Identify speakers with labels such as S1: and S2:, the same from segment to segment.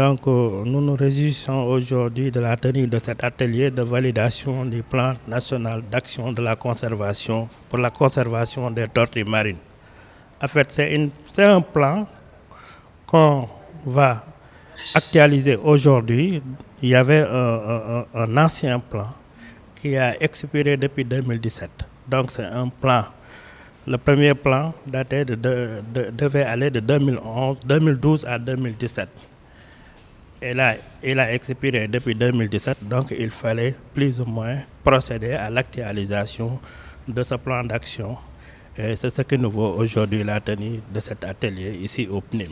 S1: Donc, nous nous réjouissons aujourd'hui de la tenue de cet atelier de validation du plan national d'action de la conservation pour la conservation des tortues marines. En fait, c'est un plan qu'on va actualiser aujourd'hui. Il y avait un ancien plan qui a expiré depuis 2017. Donc, c'est un plan. Le premier plan devait aller de 2012 à 2017. Il a expiré depuis 2017, donc il fallait plus ou moins procéder à l'actualisation de ce plan d'action. Et c'est ce que nous voyons aujourd'hui la tenue de cet atelier ici au PNIM.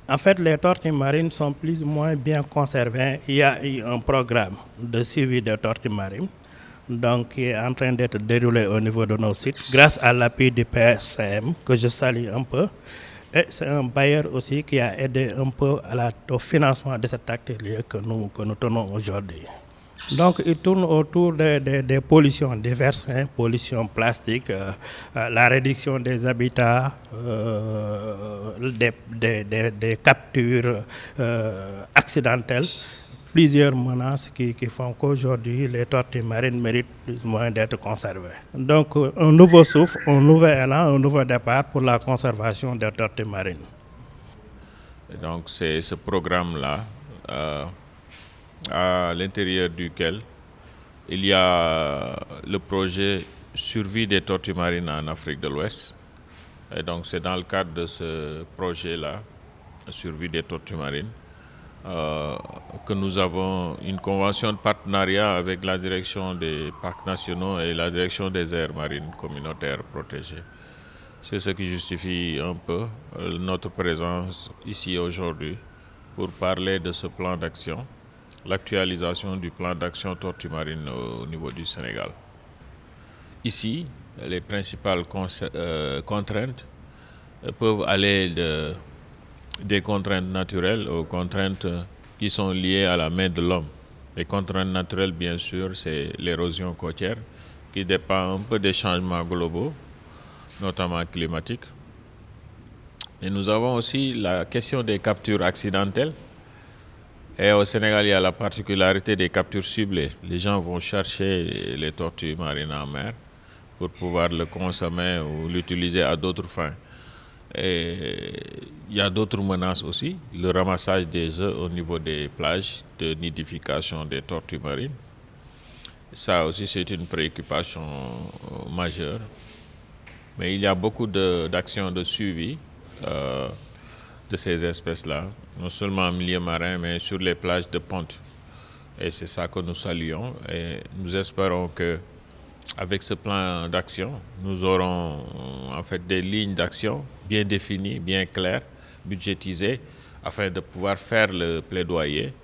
S1: En fait, les tortues marines sont plus ou moins bien conservées. Il y a eu un programme de suivi des tortues marines donc, qui est en train d'être déroulé au niveau de nos sites grâce à l'appui du PSCM que je salue un peu. Et c'est un bailleur aussi qui a aidé un peu au financement de cet atelier que nous tenons aujourd'hui. Donc, il tourne autour des pollutions diverses, pollution plastique, la réduction des habitats, des captures accidentelles, plusieurs menaces qui font qu'aujourd'hui les tortues marines méritent plus ou moins d'être conservées. Donc, un nouveau souffle, un nouvel élan, un nouveau départ pour la conservation des tortues marines.
S2: Et donc, c'est ce programme-là à l'intérieur duquel il y a le projet Survie des tortues marines en Afrique de l'Ouest. Et donc c'est dans le cadre de ce projet-là, Survie des tortues marines, que nous avons une convention de partenariat avec la direction des parcs nationaux et la direction des aires marines communautaires protégées. C'est ce qui justifie un peu notre présence ici aujourd'hui pour parler de ce plan d'action, l'actualisation du plan d'action tortue marine au niveau du Sénégal. Ici, les principales contraintes peuvent aller des contraintes naturelles aux contraintes qui sont liées à la main de l'homme. Les contraintes naturelles, bien sûr, c'est l'érosion côtière qui dépend un peu des changements globaux, notamment climatiques. Et nous avons aussi la question des captures accidentelles. Et au Sénégal, il y a la particularité des captures ciblées. Les gens vont chercher les tortues marines en mer pour pouvoir le consommer ou l'utiliser à d'autres fins. Et il y a d'autres menaces aussi, le ramassage des œufs au niveau des plages de nidification des tortues marines. Ça aussi, c'est une préoccupation majeure. Mais il y a beaucoup d'actions de suivi de ces espèces-là, non seulement en milieu marin, mais sur les plages de ponte. Et c'est ça que nous saluons. Et nous espérons que avec ce plan d'action, nous aurons en fait des lignes d'action bien définies, bien claires, budgétisées, afin de pouvoir faire le plaidoyer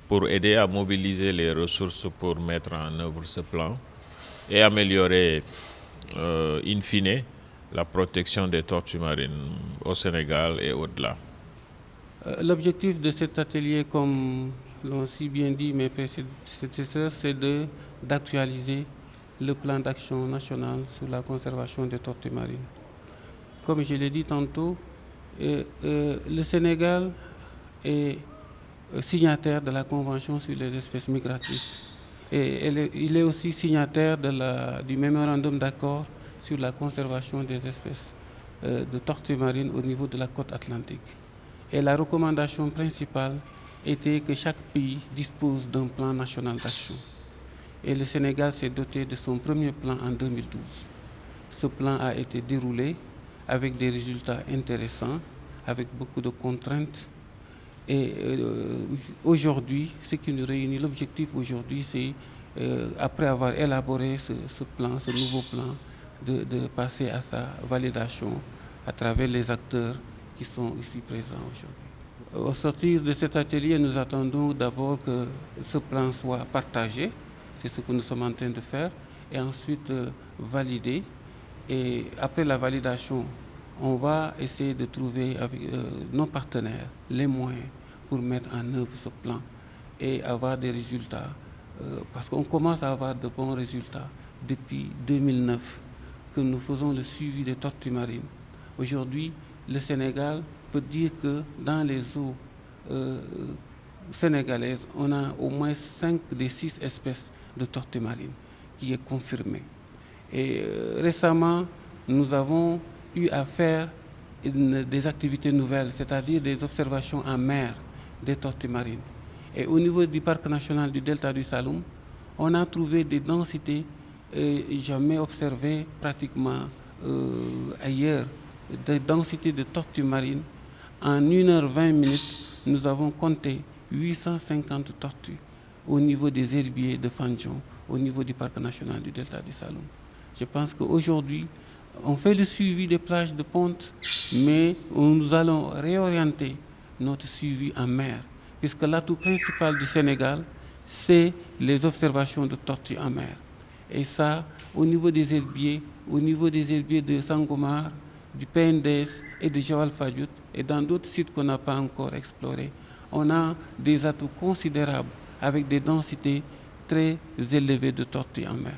S2: pour aider à mobiliser les ressources pour mettre en œuvre ce plan et améliorer, in fine, la protection des tortues marines au Sénégal et au-delà.
S3: L'objectif de cet atelier, comme l'ont si bien dit mes prédécesseurs, c'est d'actualiser le plan d'action national sur la conservation des tortues marines. Comme je l'ai dit tantôt, le Sénégal est signataire de la Convention sur les espèces migratrices. Et il est aussi signataire du mémorandum d'accord sur la conservation des espèces de tortues marines au niveau de la côte atlantique. Et la recommandation principale était que chaque pays dispose d'un plan national d'action. Et le Sénégal s'est doté de son premier plan en 2012. Ce plan a été déroulé avec des résultats intéressants, avec beaucoup de contraintes. Et aujourd'hui, ce qui nous réunit, l'objectif aujourd'hui, c'est, après avoir élaboré ce plan, ce nouveau plan, de passer à sa validation à travers les acteurs qui sont ici présents aujourd'hui. Au sortir de cet atelier, nous attendons d'abord que ce plan soit partagé, c'est ce que nous sommes en train de faire, et ensuite validé. Et après la validation, on va essayer de trouver avec nos partenaires les moyens pour mettre en œuvre ce plan et avoir des résultats. Parce qu'on commence à avoir de bons résultats depuis 2009, que nous faisons le suivi des tortues marines. Aujourd'hui, le Sénégal peut dire que dans les eaux sénégalaise, on a au moins 5 des 6 espèces de tortues marines qui est confirmée. Et récemment, nous avons eu à faire des activités nouvelles, c'est-à-dire des observations en mer des tortues marines. Et au niveau du parc national du delta du Saloum, on a trouvé des densités jamais observées pratiquement ailleurs, des densités de tortues marines. En 1h20, nous avons compté 850 tortues au niveau des herbiers de Fandjon, au niveau du parc national du delta du Saloum. Je pense qu'aujourd'hui, on fait le suivi des plages de ponte, mais nous allons réorienter notre suivi en mer, puisque l'atout principal du Sénégal, c'est les observations de tortues en mer. Et ça, au niveau des herbiers de Sangomar, du PNDS et de Joal Fadiout, et dans d'autres sites qu'on n'a pas encore explorés, on a des atouts considérables avec des densités très élevées de tortues en mer.